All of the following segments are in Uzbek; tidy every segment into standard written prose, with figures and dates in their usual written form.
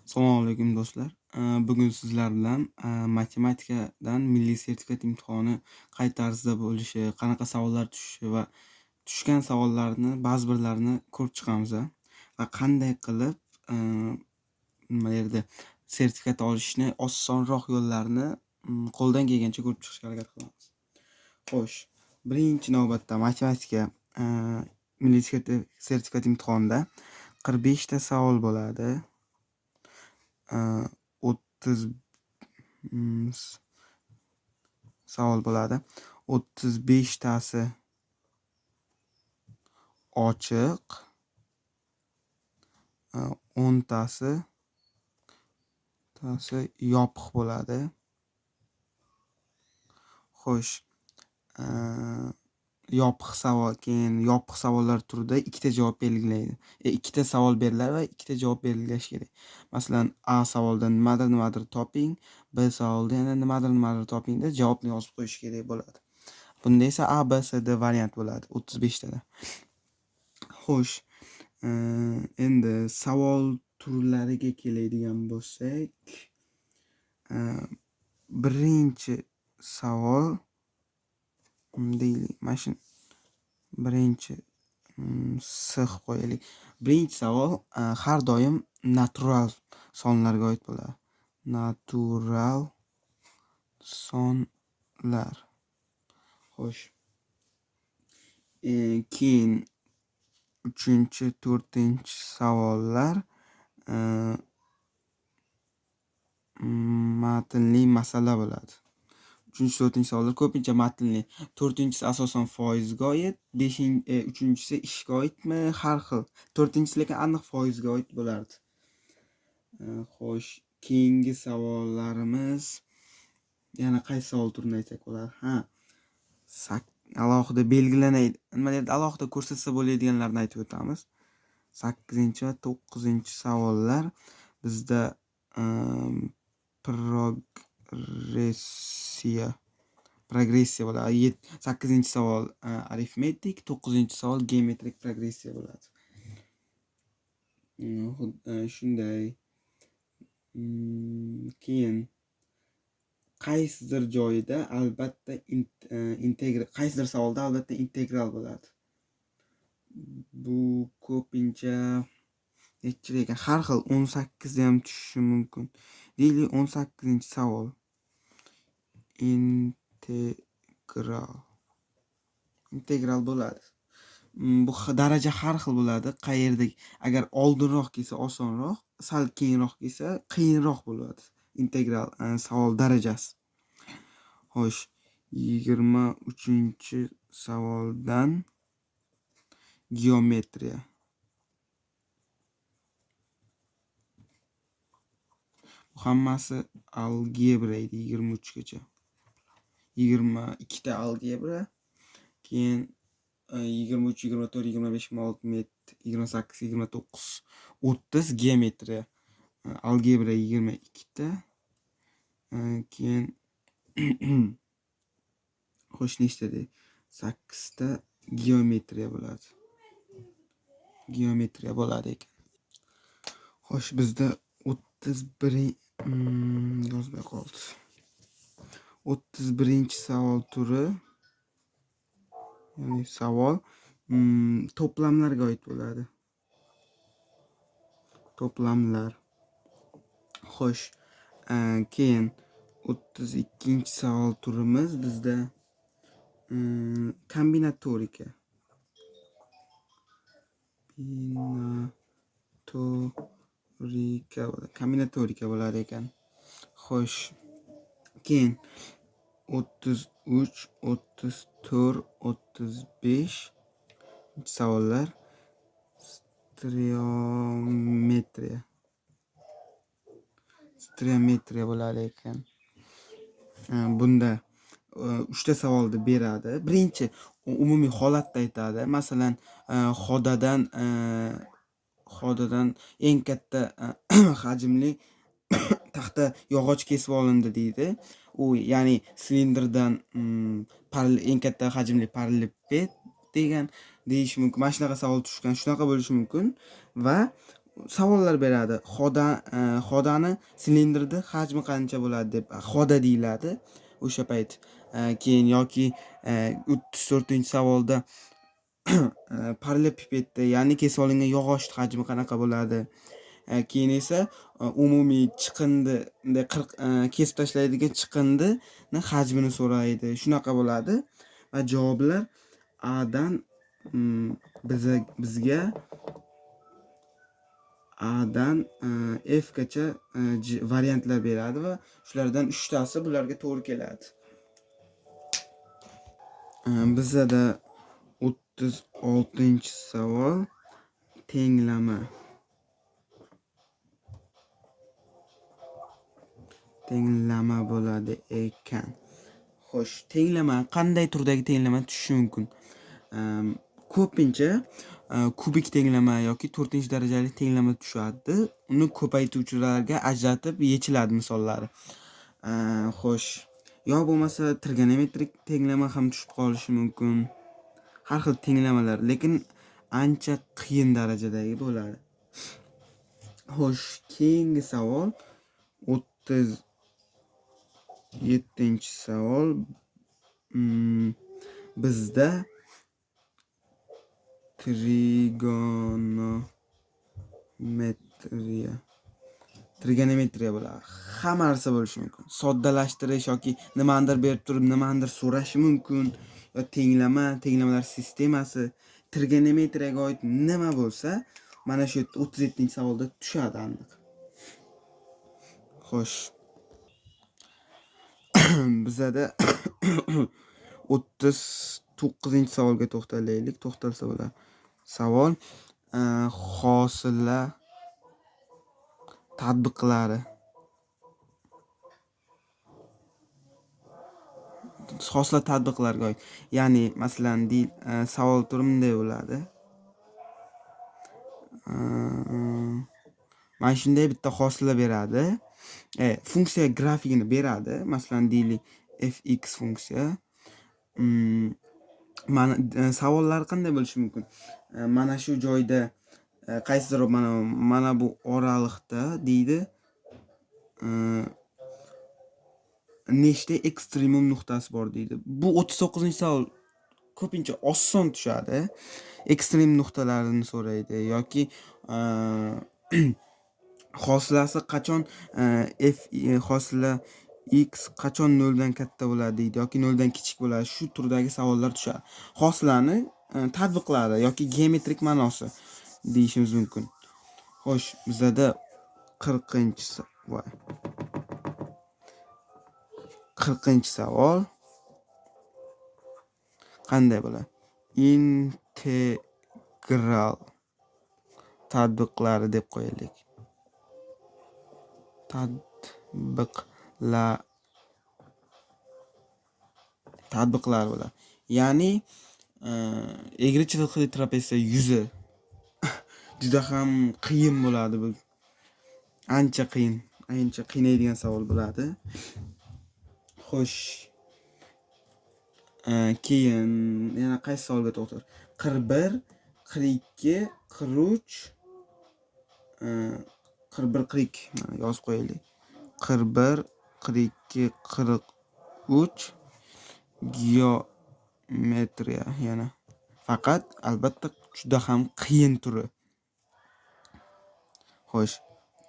Assalomu alaykum do'stlar. Bugun sizlar bilan matematikadan milliy sertifikat imtihoni qay tarzda bo'lishi, qanaqa savollar tushishi va tushgan savollarni ba'zi birlarini ko'rib chiqamiz va qanday qilib nima yerda sertifikat olishni osonroq yo'llarini qo'ldan kelgancha ko'rib chiqishga harakat qilamiz. Xo'sh, birinchi navbatda matematika milliy sertifikat imtihonida 45 ta savol bo'ladi. 30 savol bo'ladi. 35 tasi ochiq, 10 tasi yopiq bo'ladi. Xo'sh, yopiq savollar turida ikkita javob belgilaydi. Ikkita savol beriladi va ikkita javob belgilash kerak. Masalan, A savolda nimadir toping, B savolda yana nimadir toping deb javobni yozib qo'yish kerak bo'ladi. Bunda esa A, B, C, D variant bo'ladi 35 tada. Xo'sh, endi savol turlariga keladigan bo'lsak, birinchi savol deylik, mana shu birinchi S qo'yaylik. Birinchi savol har doim natural sonlarga oid bo'ladi. Natural sonlar. Xo'sh. Keyin 3-chi, 4-chi savollar matnli masala bo'ladi. 3-chi, 4-chi savollar ko'pincha matnli. 4-chisi asosan foizga oid, 3-chisi ishga oidmi, har xil. 4-chisi lekin aniq foizga oid bo'lardi. Xo'sh, keyingi savollarimiz yana qaysi savol turini aytsak bo'ladi? Alohida belgilanadi. Nimalarni alohida ko'rsatsa bo'ladiganlarni aytib o'tamiz. 8-chi va 9-chi savollar bizda progressiya bo'ladi. 8-chi savol arifmetik, 9-chi savol geometrik progressiya bo'ladi. Shunday. Keyin qaysidir joyida albatta qaysidir savolda albatta integral bo'ladi. Bu ko'pincha nechchi ekan? Har xil 18 da ham tushishi mumkin. Deylik 18-chi savol. Integral bo'ladi. Bu daraja har xil bo'ladi. Qayerda agar oldinroq kelsa osonroq, sal keyinroq kelsa qiyinroq bo'ladi. Integral savol darajasi. Xo'sh, 23-chi savoldan geometriya. Bu hammasi algebra edi 23 gacha. 22 ta algebra, keyin 23, 24, 25, 26, 28, 29, 30 geometriya. Algebra 22 ta. Keyin xo'sh, nechta deydi? 8 ta geometriya bo'ladi. Ekan. Xo'sh, bizda 31 yozmay qoldi. 31-chi savol turi, ya'ni savol to'plamlarga oid bo'ladi. To'plamlar. Xo'sh, keyin 32-chi savol turimiz bizda kombinatorika. Kombinatorika bo'lar ekan. Xo'sh, keyin 33, 34, 35 savollar stereometriya bo'lar ekan. Bunda 3 ta savolni beradi. Birinchi umumiy holatda aytadi. Masalan, xodadan eng katta hajmli taxta yog'och kesib olindi deydi. U ya'ni silindrdan eng katta hajmli paralleliped deyish mumkin. Mana shunaqa savol tushgan, shunaqa bo'lishi mumkin va savollar beradi. Xodani silindrni hajmi qancha bo'ladi deb xoda deyiladi o'sha payt. Keyin yoki 34-savolda parallelpipedda, ya'ni kesib olingan yog'och hajmi qanaqa bo'ladi? Keyin esa umumiy chiqindi, bunday kesib tashlaydigan chiqindini hajmini so'raydi. Shunaqa bo'ladi va javoblar A dan bizga A dan F gacha variantlar beradi va shulardan 3 tasi bularga to'g'ri keladi. Bizda 36-savol tenglama. Tenglama bo'ladi ekan. Xo'sh, tenglama qanday turdagi tenglama tushishi mumkin? Ko'pincha kubik tenglama yoki 4-darajali tenglama tushadi. Uni ko'paytuvchilarga ajratib yechiladi misollari. Xo'sh, yo bo'lmasa trigonometrik tenglama ham tushib qolishi mumkin. Har xil tenglamalar, lekin ancha qiyin darajadagi bo'ladi. Xo'sh, keyingi savol 37-savol. Bizda trigonometriya bo'ladi. Hamma narsa bo'lishi mumkin. Soddalashtirish yoki nimanidir berib turib nimanidir so'rashi mumkin. Yo tenglamalar sistemasi, trigonometriyaga oid nima bo'lsa, mana shu 37-savolda tushadi aniq. Xo'sh. Bizda 39-savolga to'xtalaylik. To'xtalsa bo'ladi. Savol hosila tatbiqlari. Hosila tatbiqlarga oid. Ya'ni masalan savol turi bunday bo'ladi. Mana shunday bitta hosila beradi. Funksiya grafikini beradi. Masalan deylik fx funksiya. Mana savollar qanday bo'lishi mumkin? Mana shu joyda qaysidir mana bu oraliqda deydi nechta ekstremum nuqtasi bor deydi. Bu 39-savol ko'pincha oson tushadi. Ekstrem nuqtalarini so'raydi yoki hosilasi qachon hosila x qachon 0 dan katta bo'ladi deydi yoki 0 dan kichik bo'ladi. Shu turdagi savollar tushadi. Hosilani tatbiqlari yoki geometrik ma'nosi deyishimiz mumkin. Xo'sh, bizda 40-savol qanday bo'ladi? Integral tatbiqlari deb qo'yaylik. Tatbiqlar bo'ladi. Ya'ni egri chiziqli trapeziya yuzi juda ham qiyin bo'ladi bu. Ancha qiynaydigan savol bo'ladi. Xo'sh. Keyin yana qaysi savolga to'xtalamiz? 41, 42, 43 mana yozib qo'yaylik. 41, 42, 43 geometriya yana. Faqat albatta juda ham qiyin turi. Xo'sh,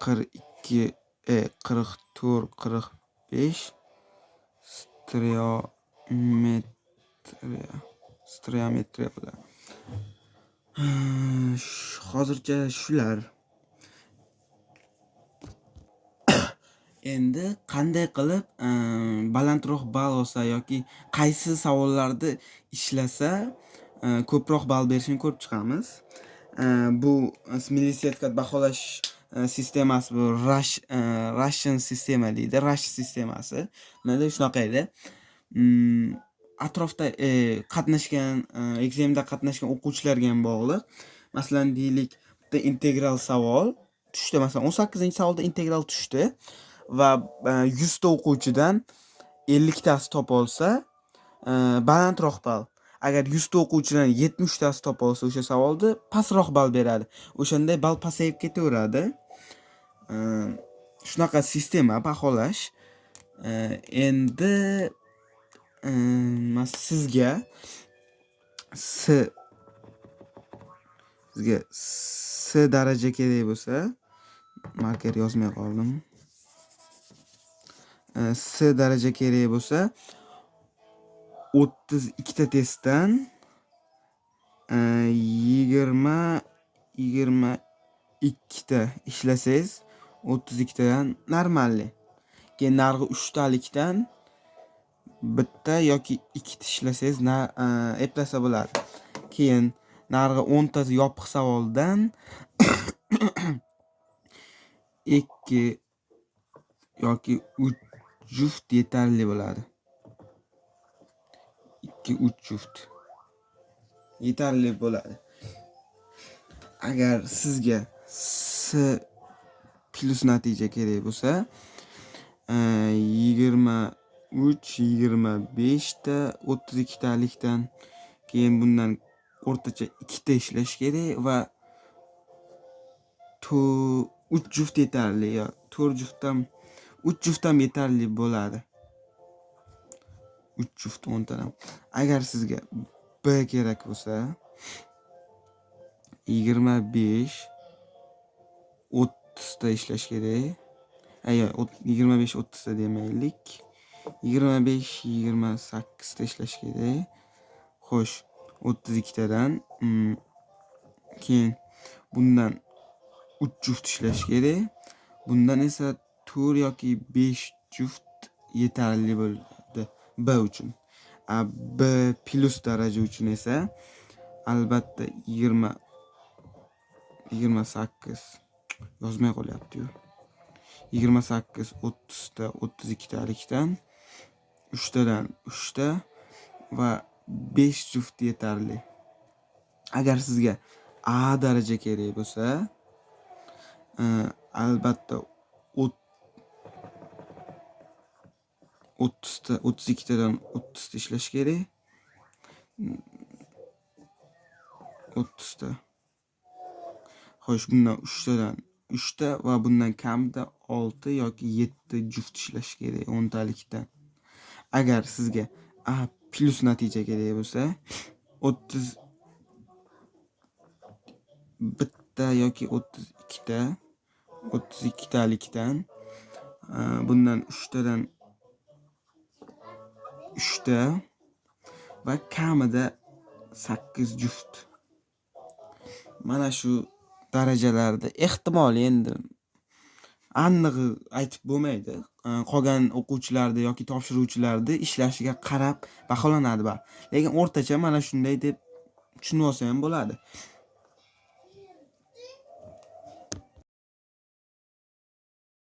42, 44, 45 stereometriya bo'ladi. Hozircha shular. Endi qanday qilib balandroq ball olsa yoki qaysi savollarni ishlasa ko'proq ball berishini ko'rib chiqamiz. Bu milliy sertifikat baholash sistemasi, bu Russian sistema deydi. Rush sistemasi. Mana shunaqa edi. Atrofda qatnashgan, ekzamda qatnashgan o'quvchilarga ham bog'liq. Masalan deylik, bitta integral savol tushdi. Masalan 18-savolda integral tushdi va 100 ta o'quvchidan 50 tasi top olsa balandroq ball. Agar 100 ta o'quvchidan 70 tasi topa olsa o'sha savolni pastroq ball beradi. O'shanday ball pasayib ketaveradi. Shunaqa sistema baholash. Endi sizga S daraja kerak bo'lsa, marker yozmay qoldim. S daraja kerak bo'lsa, 32 ta testdan 22 ta ishlasangiz, 32 tadan normalli. Keyin narxi 3 talikdan bitta yoki 2 ta ishlasangiz eplasa bo'ladi. Keyin narxi 10 ta yopiq savoldan 2 yoki 3 juft yetarli bo'ladi. 2-3 juft yetarli bo'ladi. Agar sizga S plus natija kerak bo'lsa, 23-25 ta 32 talikdan keyin bundan o'rtacha 2 ta ishlash kerak va 3 juft yetarli yo 4 juft ham 3 juft ham yetarli bo'ladi. 3 juft 10 tadan. Agar sizga B kerak bo'lsa 25 30 ta ishlash kerak. 25-30 ta demaylik. 25-28 ta ishlash kerak. Xo'sh, 32 tadan keyin bundan 3 juft ishlash kerak. Bundan esa 4 yoki 5 juft yetarli bo'ladi B uchun. B plus daraja uchun esa albatta 28 yozmay qolyapti-yu. 28, 30 ta, 32 talikdan 3 tadan 3 ta va 5 juft yetarli. Agar sizga A daraja kerak bo'lsa, albatta 30 ta, 32 tadan 30 ta ishlash kerak. 30 ta. Xo'sh, bundan 3 tadan 3 ta va bundan kamida 6 yoki 7 juft ishlash kerak 10 talikdan. Agar sizga A plus natija kerak bo'lsa, 30 bitta yoki 32 ta 32 talikdan bundan 3 tadan 3 ta va kamida 8 juft. Mana shu darajalarda ehtimoliy endi aniq aytib bo'lmaydi. Qolgan o'quvchilarda yoki topshiruvchilarda ishlashiga qarab baholanadi. Lekin o'rtacha mana shunday deb tushunib olsa ham bo'ladi.